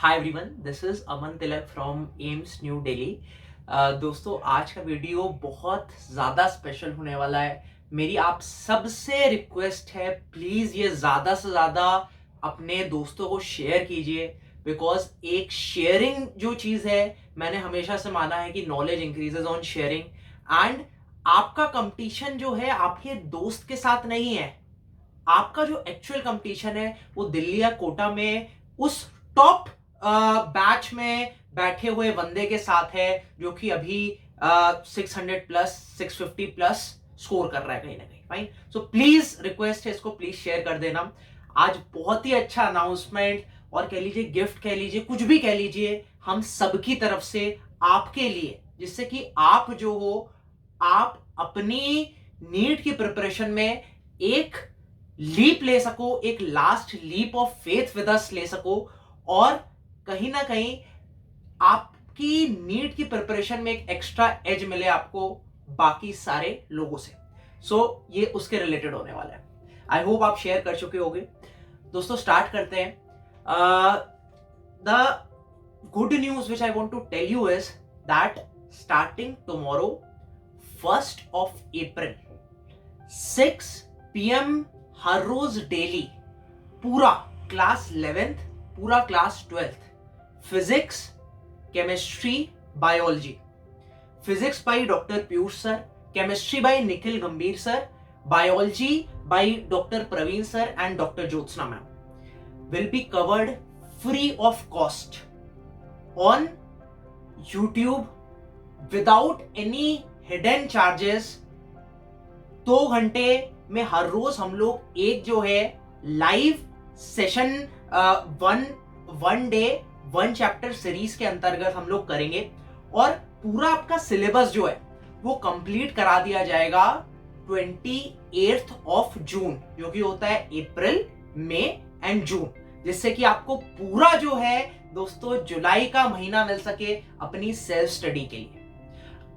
Hi everyone, this is Aman Tilak from AIIMS new Delhi. दोस्तों, आज का वीडियो बहुत ज़्यादा स्पेशल होने वाला है। मेरी आप सबसे रिक्वेस्ट है, प्लीज़ ये ज़्यादा से ज़्यादा अपने दोस्तों को शेयर कीजिए। बिकॉज एक शेयरिंग जो चीज़ है, मैंने हमेशा से माना है कि knowledge increases on sharing. And आपका कंपटीशन जो है आपके दोस्त के साथ नहीं है। आपका जो एक्चुअल कंपटीशन है वो दिल्ली या कोटा में उस टॉप बैच में बैठे हुए बंदे के साथ है जो कि अभी 600 प्लस 650 प्लस स्कोर कर रहा है कहीं ना कहीं। फाइन, सो प्लीज रिक्वेस्ट है, इसको प्लीज शेयर कर देना। आज बहुत ही अच्छा अनाउंसमेंट और कह लीजिए गिफ्ट, कह लीजिए कुछ भी कह लीजिए, हम सबकी तरफ से आपके लिए, जिससे कि आप जो हो, आप अपनी नीट की प्रिपरेशन में एक लीप ले सको, एक last leap of faith with us ले सको, और कहीं ना कहीं आपकी नीट की प्रिपरेशन में एक एक्स्ट्रा एज मिले आपको बाकी सारे लोगों से। ये उसके रिलेटेड होने वाला है। आई होप आप शेयर कर चुके होंगे। दोस्तों, स्टार्ट करते हैं। The good news which I want to tell you is that starting tomorrow 1st of April 6 PM हर रोज डेली पूरा क्लास 11th, पूरा class 12th, physics, chemistry, biology. Physics by doctor Piyush sir, chemistry by Nikhil Gambhir sir, biology by doctor Praveen sir and doctor Jyotsna ma'am will be covered free of cost on YouTube without any hidden charges. 2 घंटे में हर रोज हम लोग एक जो है live session one day 1 chapter series के अंतर्गत हम लोग करेंगे, और पूरा आपका सिलेबस जो है वो कंप्लीट करा दिया जाएगा 28th of June, जो कि होता है अप्रैल, मई एंड जून, जिससे कि आपको पूरा जो है दोस्तों जुलाई का महीना मिल सके अपनी सेल्फ स्टडी के लिए।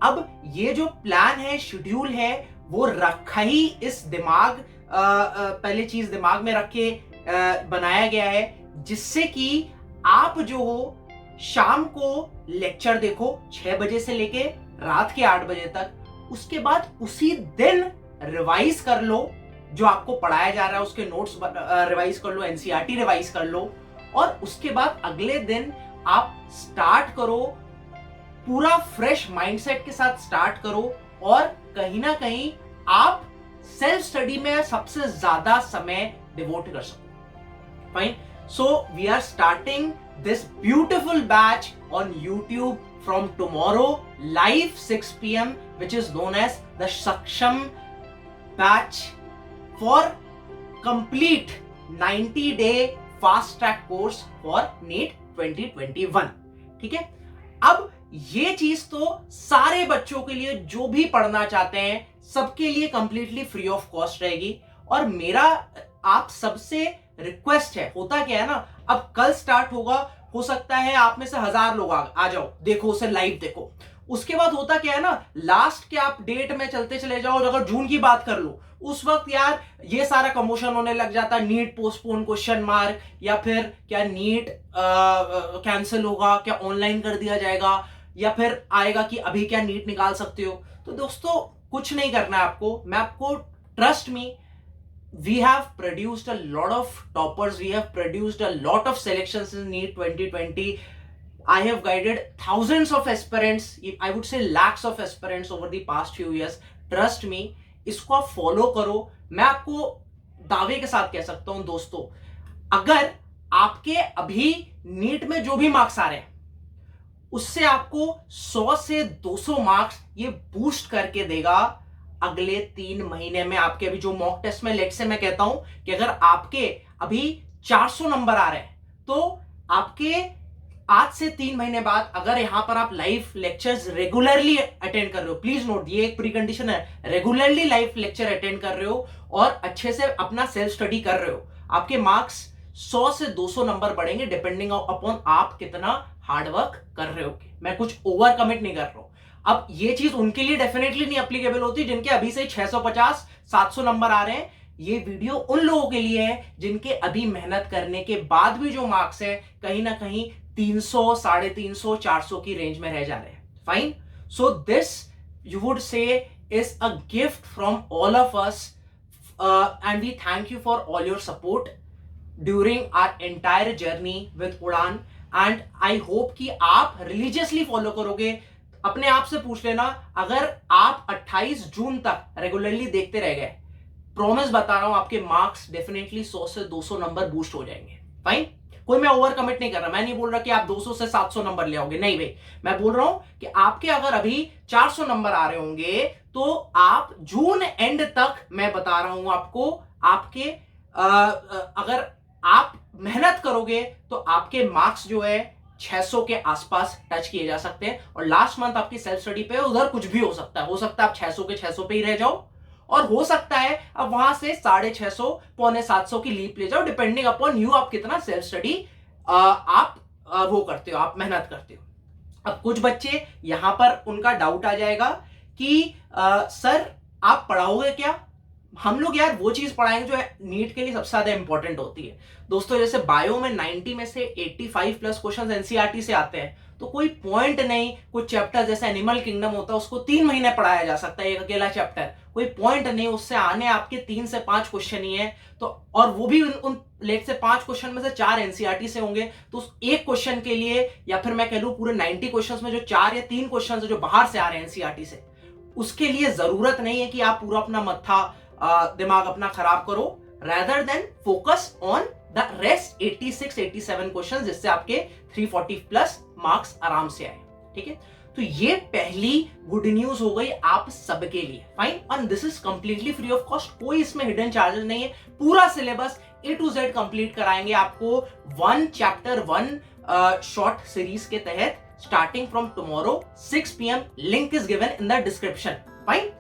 अब ये जो प्लान है, शेड्यूल है, वो रखा ही इस दिमाग पहले चीज दिमाग में रख के बनाया गया है, जिससे कि आप जो हो शाम को लेक्चर देखो 6 बजे से लेके रात के 8 बजे तक। उसके बाद उसी दिन रिवाइज कर लो, जो आपको पढ़ाया जा रहा है उसके नोट्स रिवाइज कर लो, एनसीईआरटी रिवाइज कर लो, और उसके बाद अगले दिन आप स्टार्ट करो, पूरा फ्रेश माइंडसेट के साथ स्टार्ट करो, और कहीं ना कहीं आप सेल्फ स्टडी में सबसे ज्यादा समय डिवोट कर सको। Fine, so we are starting this beautiful batch on YouTube from tomorrow live 6 PM, which is known as the Saksham batch for complete 90-day fast track course for NEET 2021। ठीक है, अब ये चीज तो सारे बच्चों के लिए जो भी पढ़ना चाहते हैं सबके लिए कंप्लीटली फ्री ऑफ कॉस्ट रहेगी। और मेरा आप सबसे रिक्वेस्ट है, होता क्या है ना, अब कल स्टार्ट होगा, हो सकता है आप में से 1000 लोग आ जाओ, देखो उसे लाइव देखो। उसके बाद होता क्या है ना, लास्ट के आप डेट में चलते चले जाओ, अगर जून की बात कर लो, उस वक्त यार ये सारा कमोशन होने लग जाता है, नीट पोस्टपोन क्वेश्चन मार्क, या फिर क्या नीट कैंसिल होगा, क्या ऑनलाइन कर दिया जाएगा, या फिर आएगा कि अभी क्या नीट निकाल सकते हो। तो दोस्तों, कुछ नहीं करना है आपको, मैं आपको, trust me, we have produced a lot of toppers, we have produced a lot of selections in NEET 2020. I have guided thousands of aspirants, I would say lakhs of aspirants over the past few years. Trust me, इसको आप follow करो। मैं आपको दावे के साथ कह सकता हूं दोस्तों, अगर आपके अभी नीट में जो भी मार्क्स आ रहे हैं उससे आपको 100 से 200 मार्क्स ये बूस्ट करके देगा अगले 3 महीने में। आपके अभी जो मॉक टेस्ट में, लेट से मैं कहता हूं कि अगर आपके अभी 400 नंबर आ रहे हैं, तो आपके आज से 3 महीने बाद अगर यहां पर आप लाइव लेक्चर्स रेगुलरली अटेंड कर रहे हो, प्लीज नोट, ये एक प्री कंडीशन है, रेगुलरली लाइव लेक्चर अटेंड कर रहे हो और अच्छे से अपना सेल्फ स्टडी कर रहे हो, आपके मार्क्स 100 से 200 नंबर बढ़ेंगे, डिपेंडिंग अपॉन आप कितना हार्डवर्क कर रहे हो। मैं कुछ ओवर कमिट नहीं कर रहा हूं। अब ये चीज उनके लिए डेफिनेटली नहीं एप्लीकेबल होती जिनके अभी से 650 700 नंबर आ रहे हैं। ये वीडियो उन लोगों के लिए है जिनके अभी मेहनत करने के बाद भी जो मार्क्स है कहीं ना कहीं 300, 350, 400 की रेंज में रह जा रहे हैं. Fine. So this you would say is a gift from all of us, and we thank you for all your support during our entire journey with Udaan. And I hope कि आप रिलीजियसली फॉलो करोगे. अपने आप से पूछ लेना, अगर आप 28 जून तक रेगुलरली देखते रह गए, प्रॉमिस बता रहा हूं आपके मार्क्स डेफिनेटली 100 से 200 नंबर बूस्ट हो जाएंगे. फाइन. कोई मैं ओवर कमिट नहीं कर रहा, मैं नहीं बोल रहा कि आप 200 से 700 नंबर ले आओगे, नहीं भाई. मैं बोल रहा हूं कि आपके अगर अभी 400 नंबर आ रहे होंगे तो आप जून एंड तक, मैं बता रहा हूं आपको, आपके अगर आप मेहनत करोगे तो आपके मार्क्स जो है 600 के आसपास टच किए जा सकते हैं. और लास्ट मंथ आपकी सेल्फ स्टडी पे उधर कुछ भी हो सकता है. हो सकता है आप 600 के 600 पे ही रह जाओ, और हो सकता है अब वहां से 650, 750 की लीप ले जाओ, डिपेंडिंग अपॉन यू, आप कितना सेल्फ स्टडी आप वो करते हो, आप मेहनत करते हो. अब कुछ बच्चे यहां पर उनका डाउट आ जाएगा कि सर आप पढ़ाओगे क्या. हम लोग यार वो चीज पढ़ाएंगे जो नीट के लिए सबसे ज्यादा इंपॉर्टेंट होती है. दोस्तों जैसे बायो में 90 में से 85 प्लस क्वेश्चंस एनसीईआरटी से आते हैं, तो कोई पॉइंट नहीं. कुछ चैप्टर जैसे एनिमल किंगडम होता है उसको 3 महीने पढ़ाया जा सकता है, एक अकेला चैप्टर, कोई पॉइंट नहीं. उससे आने आपके 3 से 5 क्वेश्चन ही है. तो और वो भी उन लेट से 5 क्वेश्चन में से 4 एनसीईआरटी से होंगे, तो उस एक क्वेश्चन के लिए, या फिर मैं कह लूं पूरे 90 क्वेश्चन में जो 4 या 3 क्वेश्चन है जो बाहर से आ रहे हैं एनसीईआरटी से, उसके लिए जरूरत नहीं है कि आप पूरा अपना मत्था दिमाग अपना खराब करो. rather than focus on the rest 86, 87 question, जिससे आपके 340 प्लस मार्क्स आराम से आए. ठीक है. तो ये पहली गुड न्यूज हो गई आप सबके लिए. Fine. And this is completely free of cost, कोई इसमें हिडन चार्जेस नहीं है. पूरा syllabus A to Z complete कराएंगे आपको 1 चैप्टर 1 शॉर्ट सीरीज के तहत, starting from tomorrow 6 PM. Link is given in the description. Fine.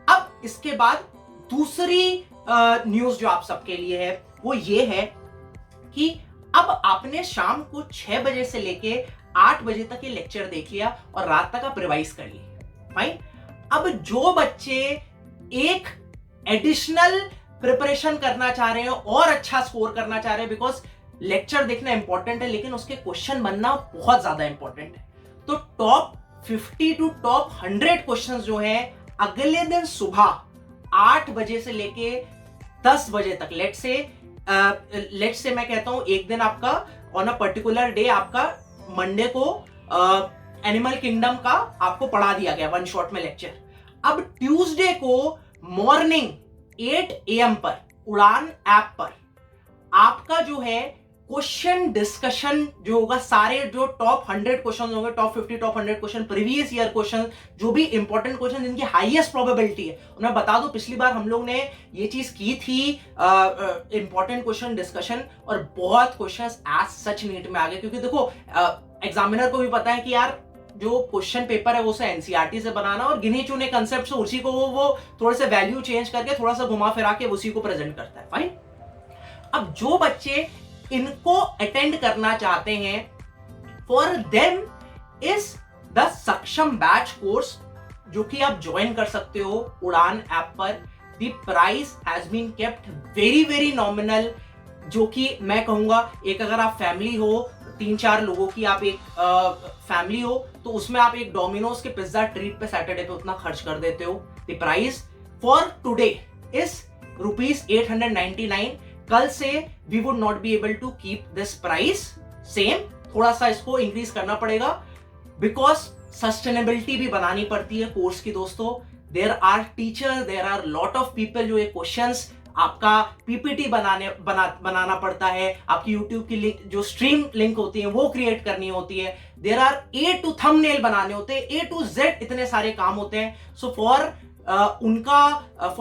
अब इसके बाद दूसरी न्यूज जो आप सबके लिए है वो ये है कि अब आपने शाम को 6 बजे से लेके 8 बजे तक ये लेक्चर देख लिया और रात तक आप रिवाइज कर लिए. फाइन. अब जो बच्चे एक एडिशनल प्रिपरेशन करना चाह रहे हैं और अच्छा स्कोर करना चाह रहे हैं, बिकॉज लेक्चर देखना इंपॉर्टेंट है लेकिन उसके क्वेश्चन बनना बहुत ज्यादा इंपॉर्टेंट है, तो टॉप 50 टू टॉप 100 क्वेश्चंस जो है अगले दिन सुबह 8 बजे से लेके 10 बजे तक, लेट से मैं कहता हूं एक दिन आपका ऑन अ पर्टिकुलर डे, आपका मंडे को एनिमल किंगडम का आपको पढ़ा दिया गया 1 शॉट में लेक्चर. अब ट्यूसडे को मॉर्निंग 8 AM पर उड़ान ऐप पर आपका जो है क्वेश्चन डिस्कशन जो होगा, सारे जो टॉप 100 क्वेश्चन होंगे, top 50, top 100 question, previous year question, जो भी इंपॉर्टेंट क्वेश्चन जिनकी हाईएस्ट प्रोबेबिलिटी है. मैं बता दूं पिछली बार हम लोग ने ये चीज की थी, इंपॉर्टेंट क्वेश्चन डिस्कशन, और बहुत क्वेश्चंस एज सच नीट में आ गए. क्योंकि देखो एग्जामिनर को भी पता है कि यार जो क्वेश्चन पेपर है वो से एनसीईआरटी से बनाना, और गिने चुने कंसेप्ट से उसी को वो थोड़े से वैल्यू चेंज करके थोड़ा सा घुमा फिरा के उसी को प्रेजेंट करता है. फाइन. अब जो बच्चे इनको अटेंड करना चाहते हैं, फॉर देम इज द सक्षम बैच कोर्स, जो कि आप ज्वाइन कर सकते हो उड़ान ऐप पर. The price has been kept very very nominal, जो कि मैं कहूंगा एक अगर आप फैमिली हो, 3-4 लोगों की आप एक फैमिली हो, तो उसमें आप एक डोमिनोज के पिज्जा ट्रीट पे सैटरडे पे उतना खर्च कर देते हो. The price for today is ₹899. कल से we would not be able to keep this price same, थोड़ा सा इसको इंक्रीज करना पड़ेगा, बिकॉज सस्टेनेबिलिटी भी बनानी पड़ती है कोर्स की. दोस्तों there are teachers, there are lot of people जो ये क्वेश्चंस आपका पीपीटी बनाना पड़ता है, आपकी यूट्यूब की लिंक जो स्ट्रीम लिंक होती है वो क्रिएट करनी होती है, there are A to thumbnail बनाने होते हैं, A to Z इतने सारे काम होते हैं. So for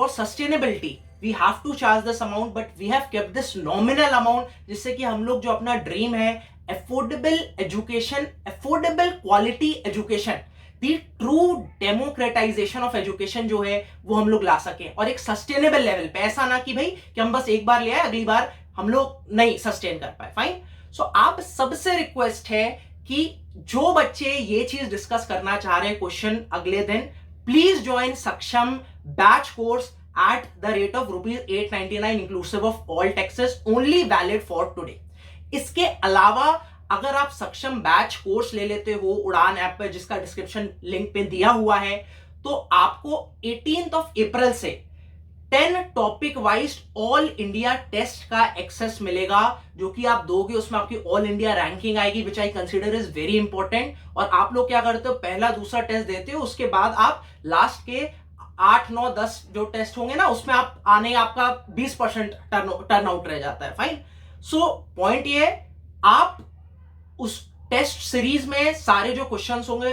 sustainability we have to charge this amount, but we have kept this nominal amount, जिससे कि हम लोग जो अपना ड्रीम है affordable education, affordable quality education, the true democratisation of education जो है वो हम लोग ला सके, और एक सस्टेनेबल लेवल पे. ऐसा ना कि भाई कि हम बस एक बार ले आए अगली बार हम लोग नहीं सस्टेन कर पाए. फाइन. सो आप सबसे रिक्वेस्ट है कि जो बच्चे ये चीज डिस्कस करना चाह रहे हैं क्वेश्चन अगले दिन, प्लीज ज्वाइन सक्षम batch course at the rate of ₹899 inclusive of all taxes, only valid for today. इसके अलावा अगर आप सक्षम बैच कोर्स ले लेते हो उड़ान ऐप पे, जिसका डिस्क्रिप्शन लिंक पे दिया हुआ है, तो आपको 18 अप्रैल से 10 topic wise all India test का एक्सेस मिलेगा, जो कि आप दोगे। उसमें आपकी ऑल इंडिया रैंकिंग आएगी, which I consider is very important. और आप लोग क्या करते हो, पहला दूसरा टेस्ट देते हो, उसके बाद आप लास्ट के 8 9 10 जो टेस्ट होंगे ना, उसमें आप आने आपका 20% टर्न आउट रह जाता है। फाइन। सो पॉइंट ये, आप उस टेस्ट सीरीज में सारे जो क्वेश्चंस होंगे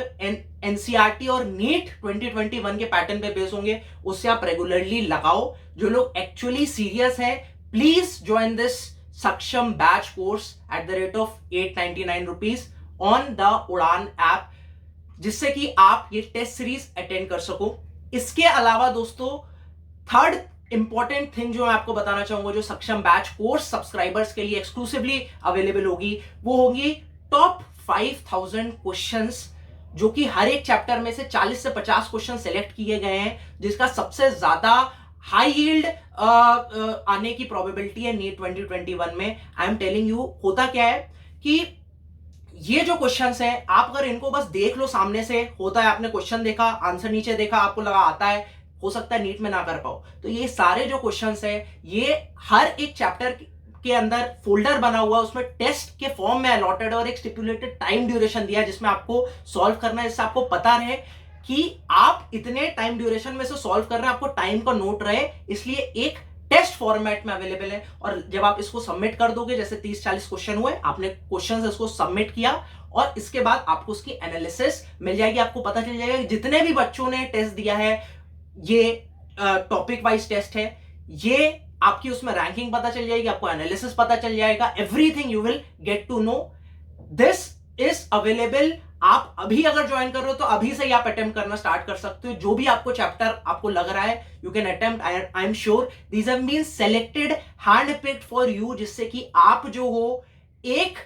एनसीईआरटी और नीट 2021 के पैटर्न पे बेस होंगे, उससे आप रेगुलरली लगाओ। जो लोग एक्चुअली सीरियस हैं, प्लीज ज्वाइन दिस सक्षम batch course at the rate of 899 rupees on the उड़ान ऐप, जिससे कि आप ये टेस्ट सीरीज अटेंड कर सको। इसके अलावा दोस्तों, थर्ड इंपॉर्टेंट थिंग जो मैं आपको बताना चाहूंगा, जो सक्षम बैच कोर्स सब्सक्राइबर्स के लिए एक्सक्लूसिवली अवेलेबल होगी, वो होगी टॉप 5000 क्वेश्चंस, जो कि हर एक चैप्टर में से 40 से 50 क्वेश्चन सेलेक्ट किए गए हैं, जिसका सबसे ज्यादा हाई यील्ड आने की प्रोबेबिलिटी है नीट 2021 में। आई एम टेलिंग यू, होता क्या है कि ये जो क्वेश्चंस हैं, आप अगर इनको बस देख लो सामने से, होता है आपने क्वेश्चन देखा, आंसर नीचे देखा, आपको लगा आता है, हो सकता है नीट में ना कर पाओ, तो ये सारे जो क्वेश्चंस हैं, ये हर एक चैप्टर के अंदर फोल्डर बना हुआ है, उसमें टेस्ट के फॉर्म में अलॉटेड और एक स्टिपुलेटेड टाइम ड्यूरेशन दिया है, जिसमें आपको सॉल्व करना है, जिससे आपको पता रहे कि आप इतने टाइम ड्यूरेशन में से सॉल्व कर रहे हैं, आपको टाइम का नोट रहे। इसलिए एक टेस्ट फॉर्मेट में अवेलेबल है, और जब आप इसको सबमिट कर दोगे, जैसे 30-40 क्वेश्चन हुए, आपने क्वेश्चन इसको सबमिट किया, और इसके बाद आपको उसकी एनालिसिस मिल जाएगी। आपको पता चल जाएगा कि जितने भी बच्चों ने टेस्ट दिया है, ये टॉपिक वाइज टेस्ट है, ये आपकी उसमें रैंकिंग पता चल जाएगी, आपको एनालिसिस पता चल जाएगा, everything you will get to know. This is available. आप अभी अगर ज्वाइन कर रहे हो, तो अभी से ही आप अटेम्प्ट करना स्टार्ट कर सकते हो। जो भी आपको चैप्टर आपको लग रहा है, you can attempt. I am sure these have been selected, hand picked for you, जिससे कि आप जो हो, एक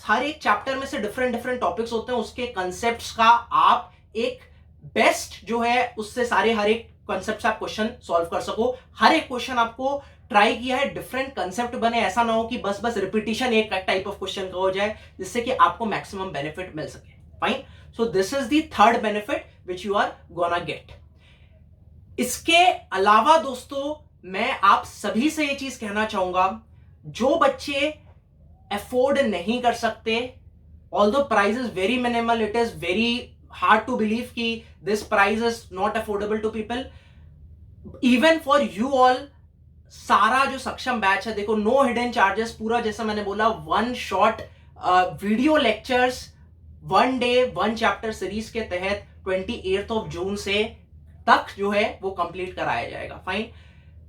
हर एक चैप्टर में से डिफरेंट टॉपिक्स होते हैं, उसके कंसेप्ट्स का आप एक बेस्ट जो है, उससे सारे हर एक कंसेप्ट से आप क्वेश्चन सॉल्व कर सको। हर एक क्वेश्चन आपको ट्राई किया है, डिफरेंट कंसेप्ट बने, ऐसा ना हो कि बस रिपीटिशन एक टाइप ऑफ क्वेश्चन का हो जाए, जिससे कि आपको मैक्सिमम बेनिफिट मिल सके। Fine. So this is the third benefit which you are gonna get. इसके अलावा दोस्तों, मैं आप सभी से ये चीज कहना चाहूंगा, जो बच्चे अफोर्ड नहीं कर सकते, although price is very minimal, it is very hard to believe कि this price is not affordable to people, even for you all, सारा जो सक्षम बैच है, देखो, नो हिडन चार्जेस, पूरा जैसा मैंने बोला, one shot video lectures, 1 day 1 chapter series के तहत 28 जून से तक जो है वो कंप्लीट कराया जाएगा। Fine.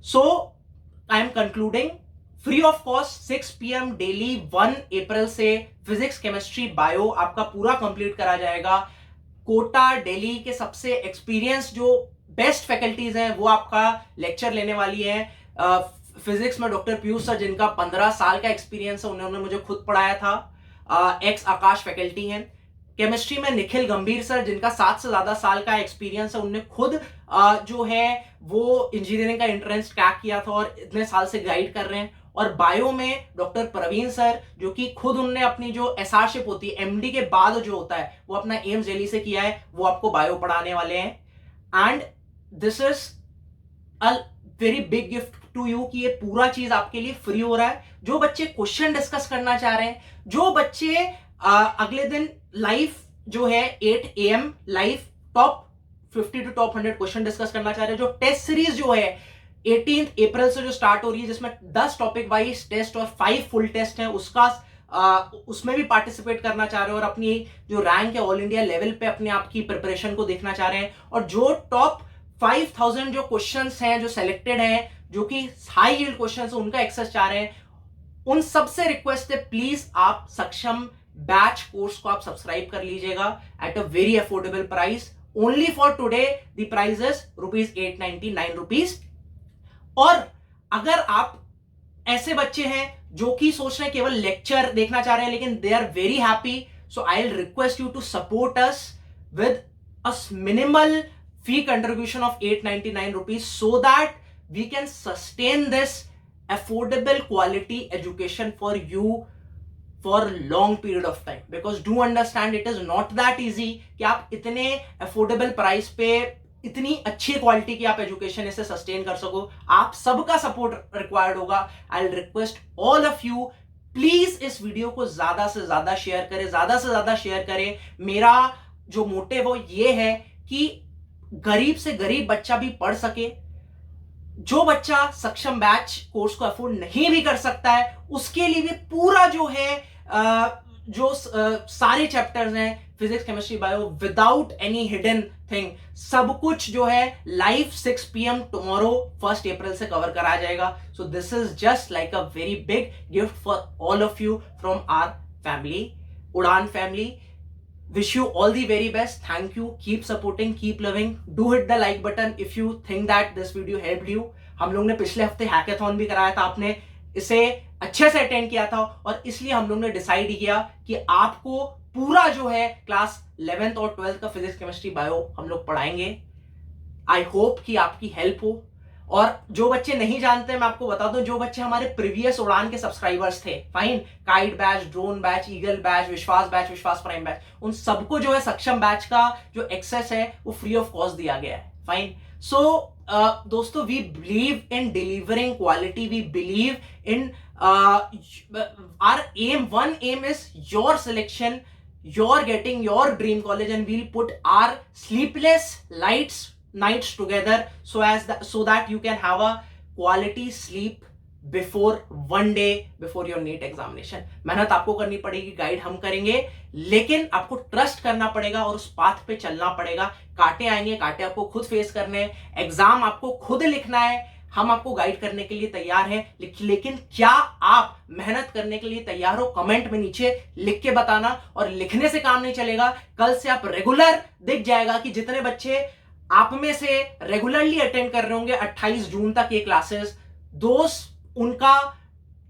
So I am concluding, free of cost 6 PM daily 1 अप्रैल से फिजिक्स, केमिस्ट्री, बायो आपका पूरा कंप्लीट करा जाएगा। कोटा दिल्ली के सबसे एक्सपीरियंस जो बेस्ट फैकल्टीज हैं, वो आपका लेक्चर लेने वाली हैं। फिजिक्स में डॉक्टर पीयूष सर, जिनका 15 साल का एक्सपीरियंस है, उन्होंने मुझे खुद पढ़ाया था, एक्स आकाश फैकल्टी हैं। केमिस्ट्री में निखिल गंभीर सर, जिनका 7 से ज्यादा साल का एक्सपीरियंस है, उन्होंने खुद जो है वो इंजीनियरिंग का एंट्रेंस क्रैक किया था और इतने साल से गाइड कर रहे हैं। और बायो में डॉक्टर प्रवीण सर, जो कि खुद उन्होंने अपनी जो एसआरशिप होती है, एमडी के बाद जो होता है, वो अपना एम्स दिल्ली से किया है, वो आपको बायो पढ़ाने वाले हैं। And this is a very big gift to you कि ये पूरा चीज आपके लिए फ्री हो रहा है। जो बच्चे क्वेश्चन डिस्कस करना चाह रहे हैं, जो बच्चे अगले दिन लाइव जो है 8 AM live top 50 to top 100 question discuss करना चाह रहे हैं, जो टेस्ट सीरीज जो है 18 अप्रैल से जो स्टार्ट हो रही है, जिसमें 10 टॉपिक वाइज टेस्ट और 5 फुल टेस्ट हैं, उसमें भी पार्टिसिपेट करना चाह रहे हैं और अपनी जो रैंक है ऑल इंडिया लेवल पे अपने आप की प्रिपरेशन को देखना चाह रहे हैं, और जो टॉप 5000 जो क्वेश्चंस हैं जो सिलेक्टेड हैं, जो कि हाई यील्ड क्वेश्चंस हैं, उनका एक्सेस चाह रहे हैं, उन सबसे रिक्वेस्ट है, प्लीज आप सक्षम बैच कोर्स को आप सब्सक्राइब कर लीजिएगा at a very affordable price. Only for today the price is ₹899। और अगर आप ऐसे बच्चे हैं जो कि सोच रहे हैं केवल लेक्चर देखना चाह रहे हैं, लेकिन they are very happy, so I will request you to support us with a minimal fee contribution of ₹899 so that we can sustain this affordable quality education for you for long period of time, because do understand it is not that easy कि आप इतने affordable price पे इतनी अच्छी quality की आप education इसे sustain कर सको। आप सबका सपोर्ट रिक्वायर्ड होगा। I request all of you, please इस वीडियो को ज्यादा से ज्यादा शेयर करें, ज्यादा से ज्यादा शेयर करें। मेरा जो मोटिव वो ये है कि गरीब से गरीब बच्चा भी पढ़ सके। जो बच्चा सक्षम बैच कोर्स को अफोर्ड नहीं भी कर सकता है उसके लिए भी पूरा जो है सारे चैप्टर्स हैं physics chemistry bio without any hidden thing, सब कुछ जो है लाइव 6 PM टुमारो 1 अप्रैल से कवर करा जाएगा। So this is just like a very big gift for all of you from our family, Udaan family. Wish you all the very best. Thank you. Keep supporting, keep loving. Do hit the like button if you think that this video helped you. हम लोग ने पिछले हफ्ते hackathon भी कराया था, आपने इसे अच्छे से अटेंड किया था और इसलिए हम लोग ने डिसाइड किया कि आपको पूरा जो है क्लास 11th और 12th का फिजिक्स केमिस्ट्री बायो हम लोग पढ़ाएंगे। आई होप कि आपकी हेल्प हो। और जो बच्चे नहीं जानते मैं आपको बता दूं, जो बच्चे हमारे प्रीवियस उड़ान के सब्सक्राइबर्स थे, fine, kite batch, drone batch, eagle batch, विश्वास प्राइम बैच, उन सबको जो है सक्षम बैच का जो एक्सेस है वो फ्री ऑफ कॉस्ट दिया गया है। फाइन। सो दोस्तों, we believe in delivering quality, we believe in our aim, one aim is your selection, you're getting your dream college, and we'll put our sleepless nights together so that you can have a quality sleep before one day before your NEET examination. मेहनत आपको करनी पड़ेगी, guide हम करेंगे, लेकिन आपको trust करना पड़ेगा और उस पाथ पे चलना पड़ेगा। कांटे आएंगे, कांटे आपको खुद फेस करने हैं, एग्जाम आपको खुद लिखना है, हम आपको गाइड करने के लिए तैयार हैं, लेकिन क्या आप मेहनत करने के लिए तैयार हो? कमेंट में नीचे लिख के बताना। और लिखने से काम नहीं चलेगा, कल से आप रेगुलर दिख जाएगा कि जितने बच्चे आप में से रेगुलरली अटेंड कर रहे होंगे 28 जून तक ये क्लासेस, उनका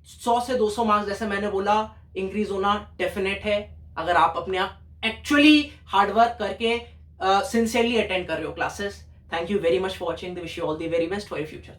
100 से 200 मार्क्स, जैसे मैंने बोला, इंक्रीज होना डेफिनेट है अगर आप अपने आप एक्चुअली हार्डवर्क करके सिंसियरली अटेंड कर रहे हो classes. Thank you very much for watching. Wish you all the very best for your future.